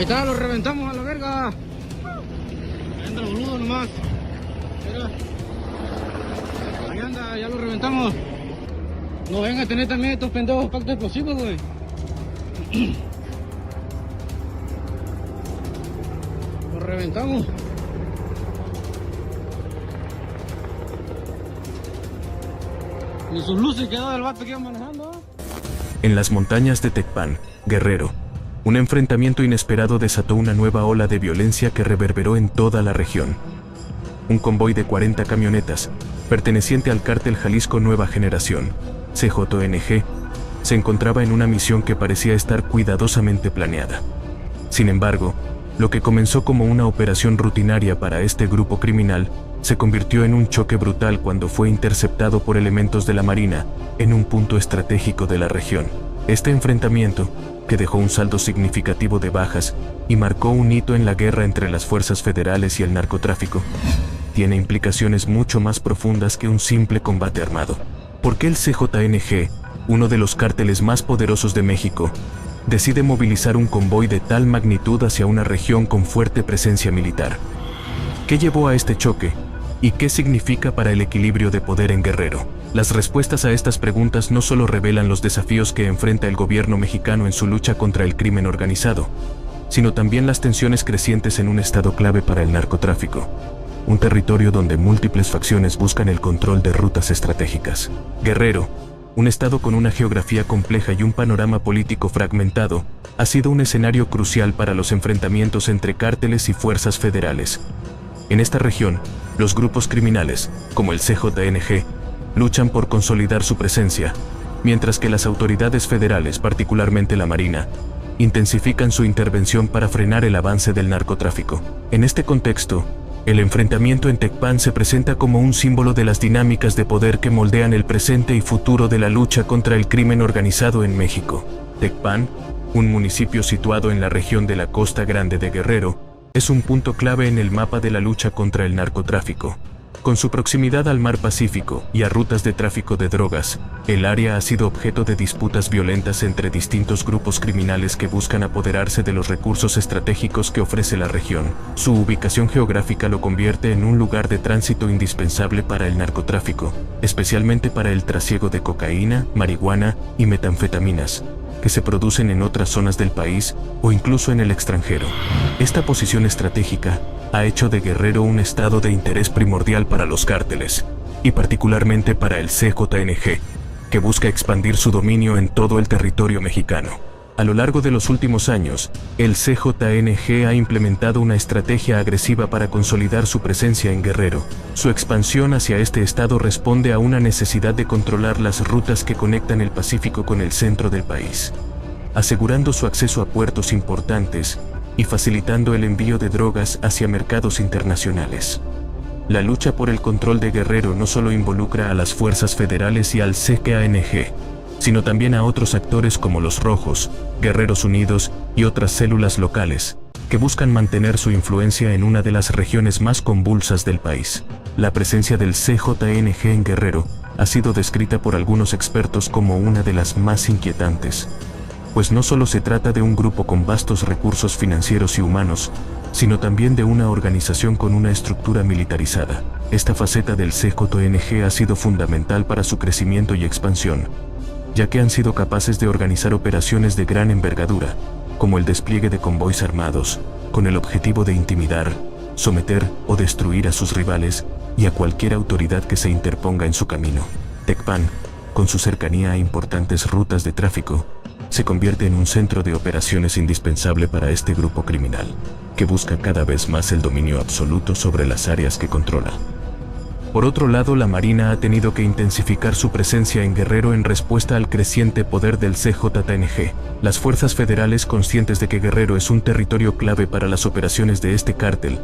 está, lo reventamos a la verga. Anda el boludo nomás. Mira. Ahí anda, ya lo reventamos. No vengan a tener también estos pendejos pactos explosivos, güey. Lo reventamos. Y sus luces quedó del vato que iba manejando. En las montañas de Tecpan, Guerrero, un enfrentamiento inesperado desató una nueva ola de violencia que reverberó en toda la región. Un convoy de 40 camionetas, perteneciente al cártel Jalisco Nueva Generación, CJNG, se encontraba en una misión que parecía estar cuidadosamente planeada. Sin embargo, lo que comenzó como una operación rutinaria para este grupo criminal se convirtió en un choque brutal cuando fue interceptado por elementos de la Marina en un punto estratégico de la región. Este enfrentamiento, que dejó un saldo significativo de bajas y marcó un hito en la guerra entre las fuerzas federales y el narcotráfico, tiene implicaciones mucho más profundas que un simple combate armado. ¿Por qué el CJNG, uno de los cárteles más poderosos de México, decide movilizar un convoy de tal magnitud hacia una región con fuerte presencia militar? ¿Qué llevó a este choque? ¿Y qué significa para el equilibrio de poder en Guerrero? Las respuestas a estas preguntas no solo revelan los desafíos que enfrenta el gobierno mexicano en su lucha contra el crimen organizado, sino también las tensiones crecientes en un estado clave para el narcotráfico, un territorio donde múltiples facciones buscan el control de rutas estratégicas. Guerrero, un estado con una geografía compleja y un panorama político fragmentado, ha sido un escenario crucial para los enfrentamientos entre cárteles y fuerzas federales. En esta región, los grupos criminales, como el CJNG, luchan por consolidar su presencia, mientras que las autoridades federales, particularmente la Marina, intensifican su intervención para frenar el avance del narcotráfico. En este contexto, el enfrentamiento en Tecpan se presenta como un símbolo de las dinámicas de poder que moldean el presente y futuro de la lucha contra el crimen organizado en México. Tecpan, un municipio situado en la región de la Costa Grande de Guerrero, es un punto clave en el mapa de la lucha contra el narcotráfico. Con su proximidad al mar Pacífico y a rutas de tráfico de drogas, el área ha sido objeto de disputas violentas entre distintos grupos criminales que buscan apoderarse de los recursos estratégicos que ofrece la región. Su ubicación geográfica lo convierte en un lugar de tránsito indispensable para el narcotráfico, especialmente para el trasiego de cocaína, marihuana y metanfetaminas, que se producen en otras zonas del país o incluso en el extranjero. Esta posición estratégica ha hecho de Guerrero un estado de interés primordial para los cárteles, y particularmente para el CJNG, que busca expandir su dominio en todo el territorio mexicano. A lo largo de los últimos años, el CJNG ha implementado una estrategia agresiva para consolidar su presencia en Guerrero. Su expansión hacia este estado responde a una necesidad de controlar las rutas que conectan el Pacífico con el centro del país, asegurando su acceso a puertos importantes y facilitando el envío de drogas hacia mercados internacionales. La lucha por el control de Guerrero no solo involucra a las fuerzas federales y al CJNG, sino también a otros actores como los Rojos, Guerreros Unidos y otras células locales, que buscan mantener su influencia en una de las regiones más convulsas del país. La presencia del CJNG en Guerrero ha sido descrita por algunos expertos como una de las más inquietantes, pues no solo se trata de un grupo con vastos recursos financieros y humanos, sino también de una organización con una estructura militarizada. Esta faceta del CJNG ha sido fundamental para su crecimiento y expansión, ya que han sido capaces de organizar operaciones de gran envergadura, como el despliegue de convoys armados, con el objetivo de intimidar, someter o destruir a sus rivales y a cualquier autoridad que se interponga en su camino. Tecpan, con su cercanía a importantes rutas de tráfico, se convierte en un centro de operaciones indispensable para este grupo criminal, que busca cada vez más el dominio absoluto sobre las áreas que controla. Por otro lado, la Marina ha tenido que intensificar su presencia en Guerrero en respuesta al creciente poder del CJNG. Las fuerzas federales, conscientes de que Guerrero es un territorio clave para las operaciones de este cártel,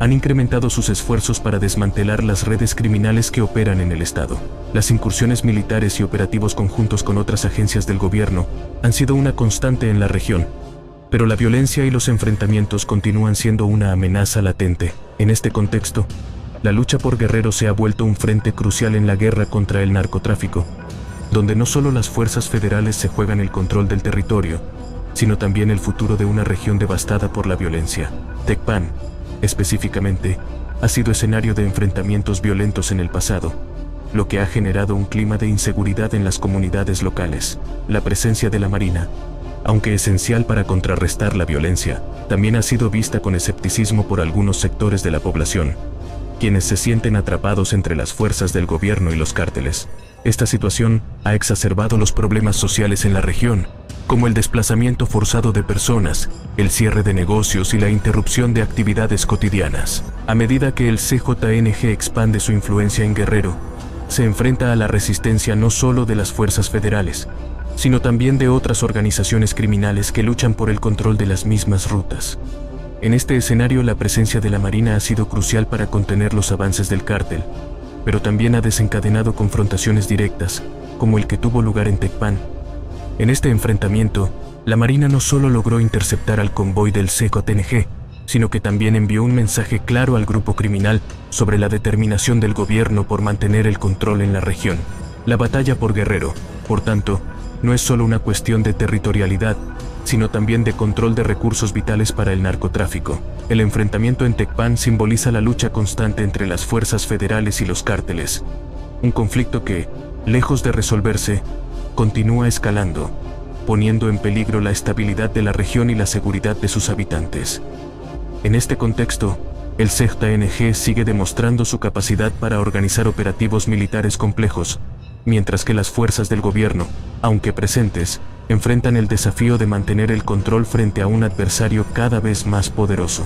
han incrementado sus esfuerzos para desmantelar las redes criminales que operan en el estado. Las incursiones militares y operativos conjuntos con otras agencias del gobierno han sido una constante en la región, pero la violencia y los enfrentamientos continúan siendo una amenaza latente. En este contexto, la lucha por Guerrero se ha vuelto un frente crucial en la guerra contra el narcotráfico, donde no solo las fuerzas federales se juegan el control del territorio, sino también el futuro de una región devastada por la violencia. Tecpan, específicamente, ha sido escenario de enfrentamientos violentos en el pasado, lo que ha generado un clima de inseguridad en las comunidades locales. La presencia de la Marina, aunque esencial para contrarrestar la violencia, también ha sido vista con escepticismo por algunos sectores de la población, quienes se sienten atrapados entre las fuerzas del gobierno y los cárteles. Esta situación ha exacerbado los problemas sociales en la región, como el desplazamiento forzado de personas, el cierre de negocios y la interrupción de actividades cotidianas. A medida que el CJNG expande su influencia en Guerrero, se enfrenta a la resistencia no solo de las fuerzas federales, sino también de otras organizaciones criminales que luchan por el control de las mismas rutas. En este escenario, la presencia de la Marina ha sido crucial para contener los avances del cártel, pero también ha desencadenado confrontaciones directas, como el que tuvo lugar en Tecpan. En este enfrentamiento, la Marina no solo logró interceptar al convoy del CJNG, sino que también envió un mensaje claro al grupo criminal sobre la determinación del gobierno por mantener el control en la región. La batalla por Guerrero, por tanto, no es solo una cuestión de territorialidad, sino también de control de recursos vitales para el narcotráfico. El enfrentamiento en Tecpan simboliza la lucha constante entre las fuerzas federales y los cárteles, un conflicto que, lejos de resolverse, continúa escalando, poniendo en peligro la estabilidad de la región y la seguridad de sus habitantes. En este contexto, el CJNG sigue demostrando su capacidad para organizar operativos militares complejos, mientras que las fuerzas del gobierno, aunque presentes, enfrentan el desafío de mantener el control frente a un adversario cada vez más poderoso.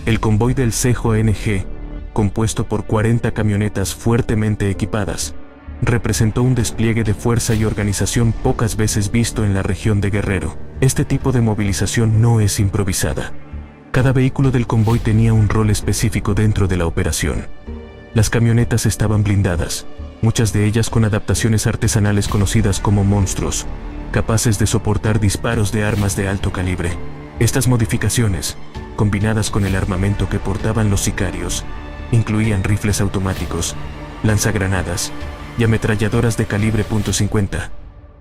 El convoy del CJNG, compuesto por 40 camionetas fuertemente equipadas, representó un despliegue de fuerza y organización pocas veces visto en la región de Guerrero. Este tipo de movilización no es improvisada. Cada vehículo del convoy tenía un rol específico dentro de la operación. Las camionetas estaban blindadas, muchas de ellas con adaptaciones artesanales conocidas como monstruos, capaces de soportar disparos de armas de alto calibre. Estas modificaciones, combinadas con el armamento que portaban los sicarios, incluían rifles automáticos, lanzagranadas y ametralladoras de calibre .50,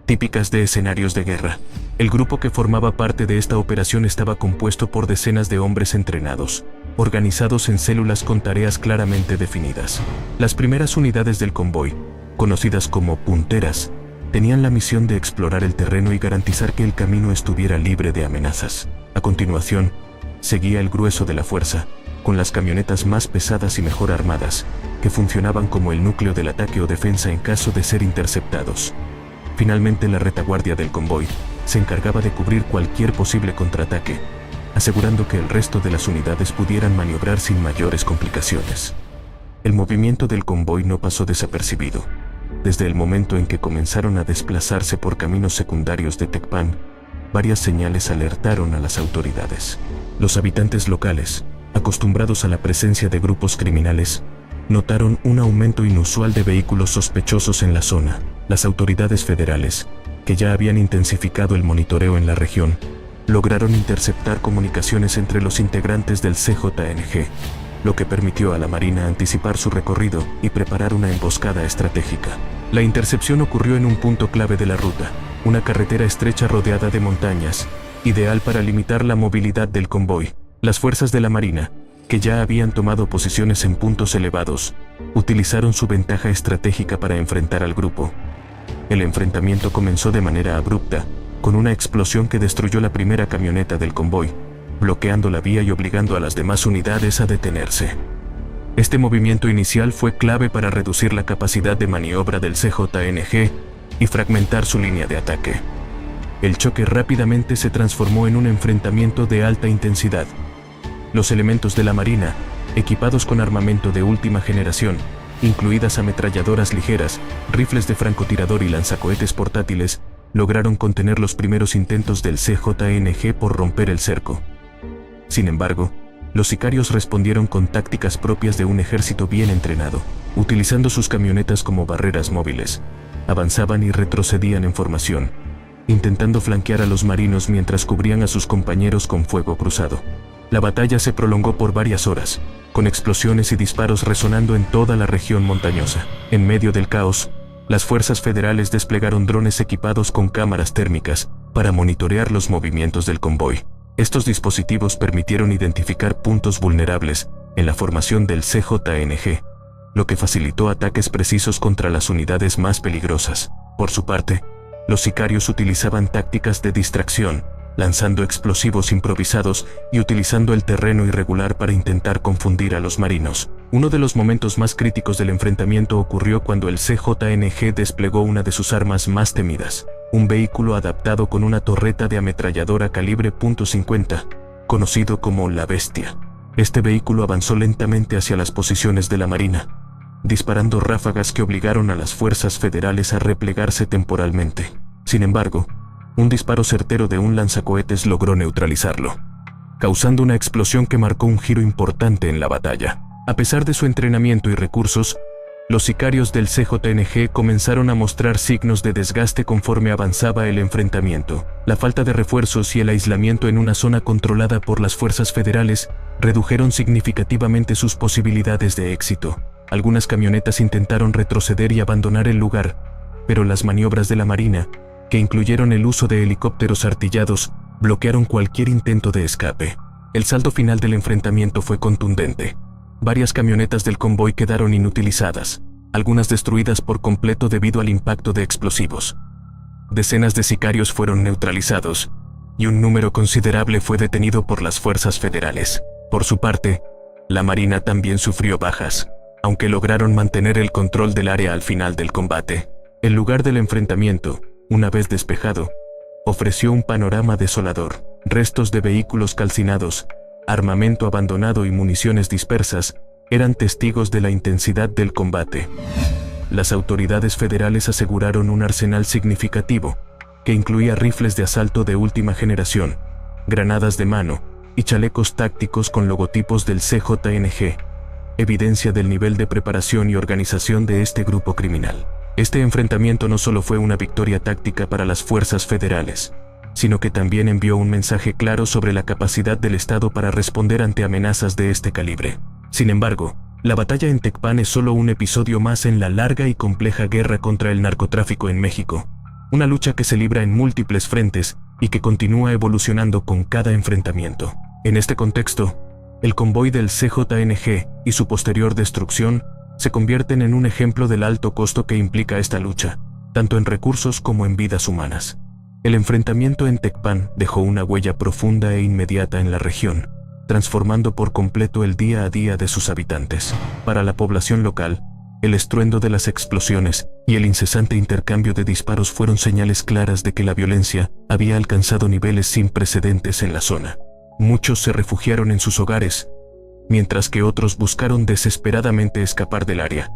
típicas de escenarios de guerra. El grupo que formaba parte de esta operación estaba compuesto por decenas de hombres entrenados, organizados en células con tareas claramente definidas. Las primeras unidades del convoy, conocidas como punteras, tenían la misión de explorar el terreno y garantizar que el camino estuviera libre de amenazas. A continuación, seguía el grueso de la fuerza, con las camionetas más pesadas y mejor armadas, que funcionaban como el núcleo del ataque o defensa en caso de ser interceptados. Finalmente, la retaguardia del convoy se encargaba de cubrir cualquier posible contraataque, asegurando que el resto de las unidades pudieran maniobrar sin mayores complicaciones. El movimiento del convoy no pasó desapercibido. Desde el momento en que comenzaron a desplazarse por caminos secundarios de Tecpan, varias señales alertaron a las autoridades. Los habitantes locales, acostumbrados a la presencia de grupos criminales, notaron un aumento inusual de vehículos sospechosos en la zona. Las autoridades federales, que ya habían intensificado el monitoreo en la región, lograron interceptar comunicaciones entre los integrantes del CJNG, lo que permitió a la Marina anticipar su recorrido y preparar una emboscada estratégica. La intercepción ocurrió en un punto clave de la ruta, una carretera estrecha rodeada de montañas, ideal para limitar la movilidad del convoy. Las fuerzas de la Marina, que ya habían tomado posiciones en puntos elevados, utilizaron su ventaja estratégica para enfrentar al grupo. El enfrentamiento comenzó de manera abrupta, con una explosión que destruyó la primera camioneta del convoy, bloqueando la vía y obligando a las demás unidades a detenerse. Este movimiento inicial fue clave para reducir la capacidad de maniobra del CJNG y fragmentar su línea de ataque. El choque rápidamente se transformó en un enfrentamiento de alta intensidad. Los elementos de la Marina, equipados con armamento de última generación, incluidas ametralladoras ligeras, rifles de francotirador y lanzacohetes portátiles, lograron contener los primeros intentos del CJNG por romper el cerco. Sin embargo, los sicarios respondieron con tácticas propias de un ejército bien entrenado. Utilizando sus camionetas como barreras móviles, avanzaban y retrocedían en formación, intentando flanquear a los marinos mientras cubrían a sus compañeros con fuego cruzado. La batalla se prolongó por varias horas, con explosiones y disparos resonando en toda la región montañosa. En medio del caos, las fuerzas federales desplegaron drones equipados con cámaras térmicas, para monitorear los movimientos del convoy. Estos dispositivos permitieron identificar puntos vulnerables en la formación del CJNG, lo que facilitó ataques precisos contra las unidades más peligrosas. Por su parte, los sicarios utilizaban tácticas de distracción, lanzando explosivos improvisados y utilizando el terreno irregular para intentar confundir a los marinos. Uno de los momentos más críticos del enfrentamiento ocurrió cuando el CJNG desplegó una de sus armas más temidas, un vehículo adaptado con una torreta de ametralladora calibre .50, conocido como la Bestia. Este vehículo avanzó lentamente hacia las posiciones de la Marina, disparando ráfagas que obligaron a las fuerzas federales a replegarse temporalmente. Sin embargo, un disparo certero de un lanzacohetes logró neutralizarlo, causando una explosión que marcó un giro importante en la batalla. A pesar de su entrenamiento y recursos, los sicarios del CJNG comenzaron a mostrar signos de desgaste conforme avanzaba el enfrentamiento. La falta de refuerzos y el aislamiento en una zona controlada por las fuerzas federales redujeron significativamente sus posibilidades de éxito. Algunas camionetas intentaron retroceder y abandonar el lugar, pero las maniobras de la Marina, que incluyeron el uso de helicópteros artillados, bloquearon cualquier intento de escape. El saldo final del enfrentamiento fue contundente. Varias camionetas del convoy quedaron inutilizadas, algunas destruidas por completo debido al impacto de explosivos. Decenas de sicarios fueron neutralizados, y un número considerable fue detenido por las fuerzas federales. Por su parte, la Marina también sufrió bajas, aunque lograron mantener el control del área al final del combate. El lugar del enfrentamiento, una vez despejado, ofreció un panorama desolador. Restos de vehículos calcinados, armamento abandonado y municiones dispersas eran testigos de la intensidad del combate. Las autoridades federales aseguraron un arsenal significativo, que incluía rifles de asalto de última generación, granadas de mano y chalecos tácticos con logotipos del CJNG, evidencia del nivel de preparación y organización de este grupo criminal. Este enfrentamiento no solo fue una victoria táctica para las fuerzas federales, sino que también envió un mensaje claro sobre la capacidad del Estado para responder ante amenazas de este calibre. Sin embargo, la batalla en Tecpan es solo un episodio más en la larga y compleja guerra contra el narcotráfico en México, una lucha que se libra en múltiples frentes y que continúa evolucionando con cada enfrentamiento. En este contexto, el convoy del CJNG y su posterior destrucción se convierten en un ejemplo del alto costo que implica esta lucha, tanto en recursos como en vidas humanas. El enfrentamiento en Tecpan dejó una huella profunda e inmediata en la región, transformando por completo el día a día de sus habitantes. Para la población local, el estruendo de las explosiones y el incesante intercambio de disparos fueron señales claras de que la violencia había alcanzado niveles sin precedentes en la zona. Muchos se refugiaron en sus hogares, mientras que otros buscaron desesperadamente escapar del área,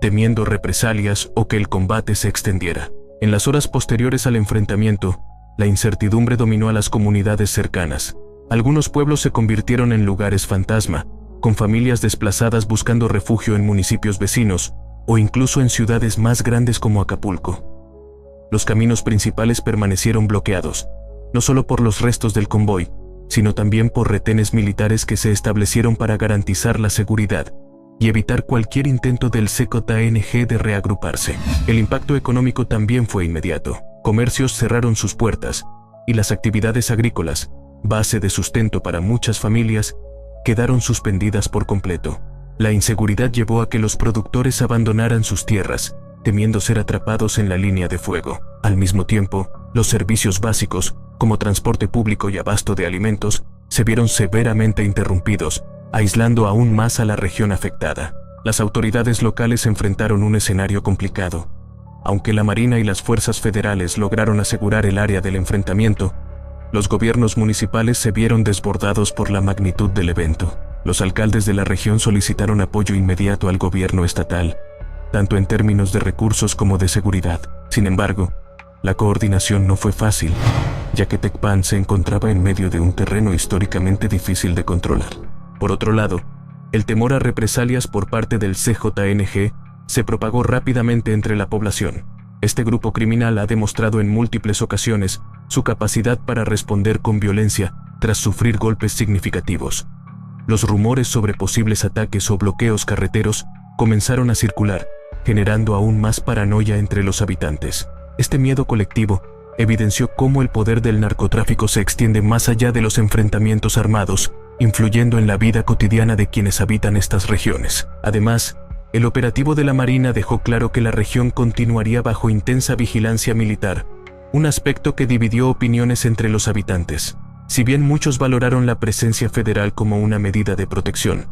temiendo represalias o que el combate se extendiera. En las horas posteriores al enfrentamiento, la incertidumbre dominó a las comunidades cercanas. Algunos pueblos se convirtieron en lugares fantasma, con familias desplazadas buscando refugio en municipios vecinos, o incluso en ciudades más grandes como Acapulco. Los caminos principales permanecieron bloqueados, no solo por los restos del convoy, sino también por retenes militares que se establecieron para garantizar la seguridad y evitar cualquier intento del CJNG de reagruparse. El impacto económico también fue inmediato. Comercios cerraron sus puertas, y las actividades agrícolas, base de sustento para muchas familias, quedaron suspendidas por completo. La inseguridad llevó a que los productores abandonaran sus tierras, temiendo ser atrapados en la línea de fuego. Al mismo tiempo, los servicios básicos, como transporte público y abasto de alimentos, se vieron severamente interrumpidos, aislando aún más a la región afectada. Las autoridades locales enfrentaron un escenario complicado. Aunque la Marina y las fuerzas federales lograron asegurar el área del enfrentamiento, los gobiernos municipales se vieron desbordados por la magnitud del evento. Los alcaldes de la región solicitaron apoyo inmediato al gobierno estatal, tanto en términos de recursos como de seguridad. Sin embargo, la coordinación no fue fácil, ya que Tecpan se encontraba en medio de un terreno históricamente difícil de controlar. Por otro lado, el temor a represalias por parte del CJNG se propagó rápidamente entre la población. Este grupo criminal ha demostrado en múltiples ocasiones su capacidad para responder con violencia tras sufrir golpes significativos. Los rumores sobre posibles ataques o bloqueos carreteros comenzaron a circular, generando aún más paranoia entre los habitantes. Este miedo colectivo evidenció cómo el poder del narcotráfico se extiende más allá de los enfrentamientos armados, influyendo en la vida cotidiana de quienes habitan estas regiones. Además, el operativo de la Marina dejó claro que la región continuaría bajo intensa vigilancia militar, un aspecto que dividió opiniones entre los habitantes. Si bien muchos valoraron la presencia federal como una medida de protección,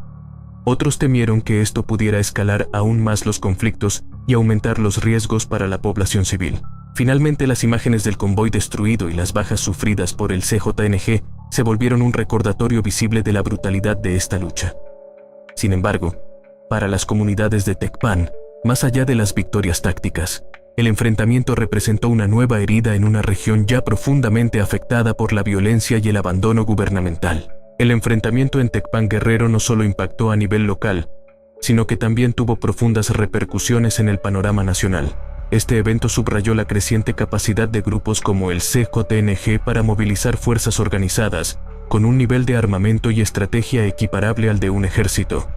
otros temieron que esto pudiera escalar aún más los conflictos y aumentar los riesgos para la población civil. Finalmente, las imágenes del convoy destruido y las bajas sufridas por el CJNG se volvieron un recordatorio visible de la brutalidad de esta lucha. Sin embargo, para las comunidades de Tecpan, más allá de las victorias tácticas, el enfrentamiento representó una nueva herida en una región ya profundamente afectada por la violencia y el abandono gubernamental. El enfrentamiento en Tecpan Guerrero no solo impactó a nivel local, sino que también tuvo profundas repercusiones en el panorama nacional. Este evento subrayó la creciente capacidad de grupos como el CJNG para movilizar fuerzas organizadas, con un nivel de armamento y estrategia equiparable al de un ejército,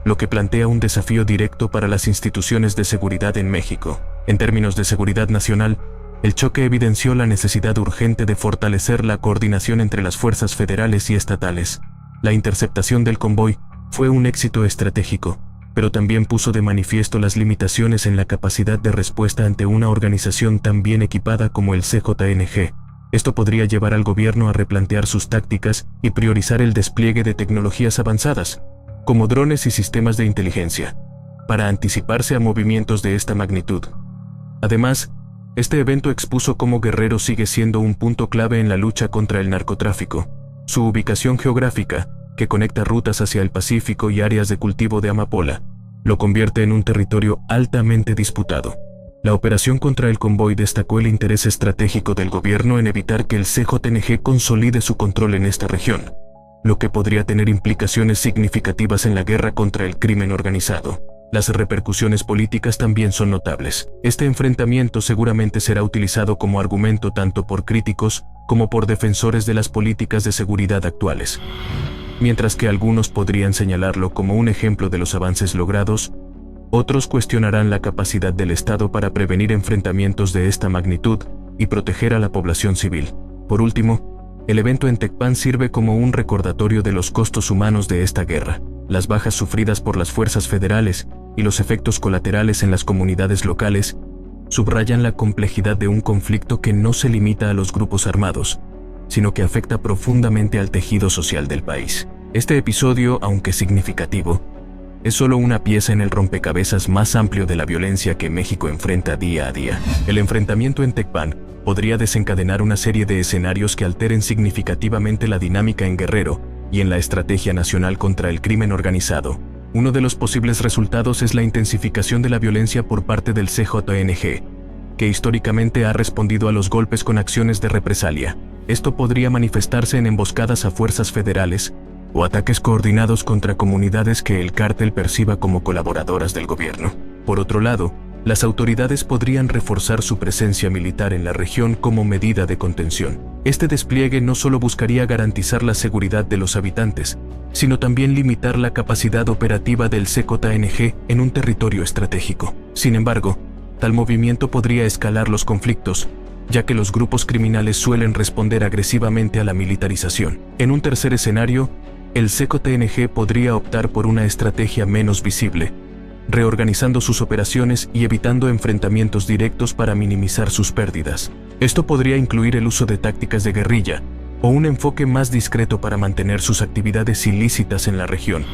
lo que plantea un desafío directo para las instituciones de seguridad en México. En términos de seguridad nacional, el choque evidenció la necesidad urgente de fortalecer la coordinación entre las fuerzas federales y estatales. La interceptación del convoy fue un éxito estratégico, pero también puso de manifiesto las limitaciones en la capacidad de respuesta ante una organización tan bien equipada como el CJNG. Esto podría llevar al gobierno a replantear sus tácticas y priorizar el despliegue de tecnologías avanzadas, como drones y sistemas de inteligencia, para anticiparse a movimientos de esta magnitud. Además, este evento expuso cómo Guerrero sigue siendo un punto clave en la lucha contra el narcotráfico. Su ubicación geográfica, que conecta rutas hacia el Pacífico y áreas de cultivo de amapola, lo convierte en un territorio altamente disputado. La operación contra el convoy destacó el interés estratégico del gobierno en evitar que el CJNG consolide su control en esta región, lo que podría tener implicaciones significativas en la guerra contra el crimen organizado. Las repercusiones políticas también son notables. Este enfrentamiento seguramente será utilizado como argumento tanto por críticos como por defensores de las políticas de seguridad actuales. Mientras que algunos podrían señalarlo como un ejemplo de los avances logrados, otros cuestionarán la capacidad del Estado para prevenir enfrentamientos de esta magnitud y proteger a la población civil. Por último, el evento en Tecpan sirve como un recordatorio de los costos humanos de esta guerra, las bajas sufridas por las fuerzas federales y los efectos colaterales en las comunidades locales, subrayan la complejidad de un conflicto que no se limita a los grupos armados, sino que afecta profundamente al tejido social del país. Este episodio, aunque significativo, es solo una pieza en el rompecabezas más amplio de la violencia que México enfrenta día a día. El enfrentamiento en Tecpan podría desencadenar una serie de escenarios que alteren significativamente la dinámica en Guerrero y en la estrategia nacional contra el crimen organizado. Uno de los posibles resultados es la intensificación de la violencia por parte del CJNG, que históricamente ha respondido a los golpes con acciones de represalia. Esto podría manifestarse en emboscadas a fuerzas federales o ataques coordinados contra comunidades que el cártel perciba como colaboradoras del gobierno. Por otro lado, las autoridades podrían reforzar su presencia militar en la región como medida de contención. Este despliegue no solo buscaría garantizar la seguridad de los habitantes, sino también limitar la capacidad operativa del CJNG en un territorio estratégico. Sin embargo, tal movimiento podría escalar los conflictos, ya que los grupos criminales suelen responder agresivamente a la militarización. En un tercer escenario, el CJNG podría optar por una estrategia menos visible, reorganizando sus operaciones y evitando enfrentamientos directos para minimizar sus pérdidas. Esto podría incluir el uso de tácticas de guerrilla o un enfoque más discreto para mantener sus actividades ilícitas en la región,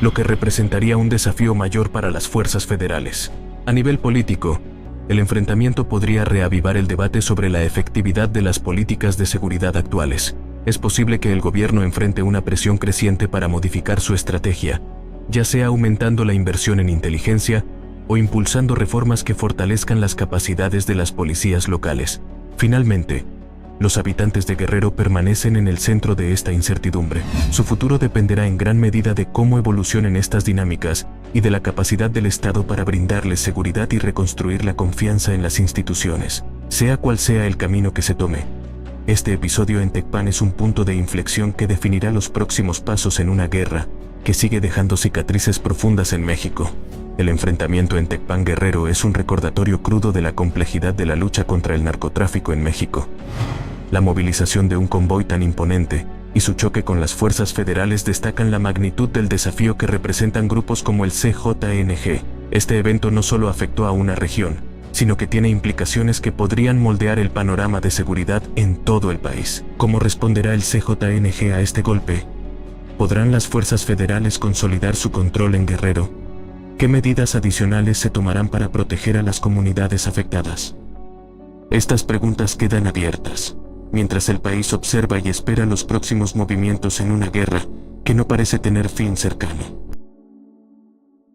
lo que representaría un desafío mayor para las fuerzas federales. A nivel político, el enfrentamiento podría reavivar el debate sobre la efectividad de las políticas de seguridad actuales. Es posible que el gobierno enfrente una presión creciente para modificar su estrategia, ya sea aumentando la inversión en inteligencia o impulsando reformas que fortalezcan las capacidades de las policías locales. Finalmente, los habitantes de Guerrero permanecen en el centro de esta incertidumbre. Su futuro dependerá en gran medida de cómo evolucionen estas dinámicas y de la capacidad del Estado para brindarles seguridad y reconstruir la confianza en las instituciones. Sea cual sea el camino que se tome, este episodio en Tecpan es un punto de inflexión que definirá los próximos pasos en una guerra que sigue dejando cicatrices profundas en México. El enfrentamiento en Tecpan Guerrero es un recordatorio crudo de la complejidad de la lucha contra el narcotráfico en México. La movilización de un convoy tan imponente y su choque con las fuerzas federales destacan la magnitud del desafío que representan grupos como el CJNG. Este evento no solo afectó a una región, sino que tiene implicaciones que podrían moldear el panorama de seguridad en todo el país. ¿Cómo responderá el CJNG a este golpe? ¿Podrán las fuerzas federales consolidar su control en Guerrero? ¿Qué medidas adicionales se tomarán para proteger a las comunidades afectadas? Estas preguntas quedan abiertas, mientras el país observa y espera los próximos movimientos en una guerra que no parece tener fin cercano.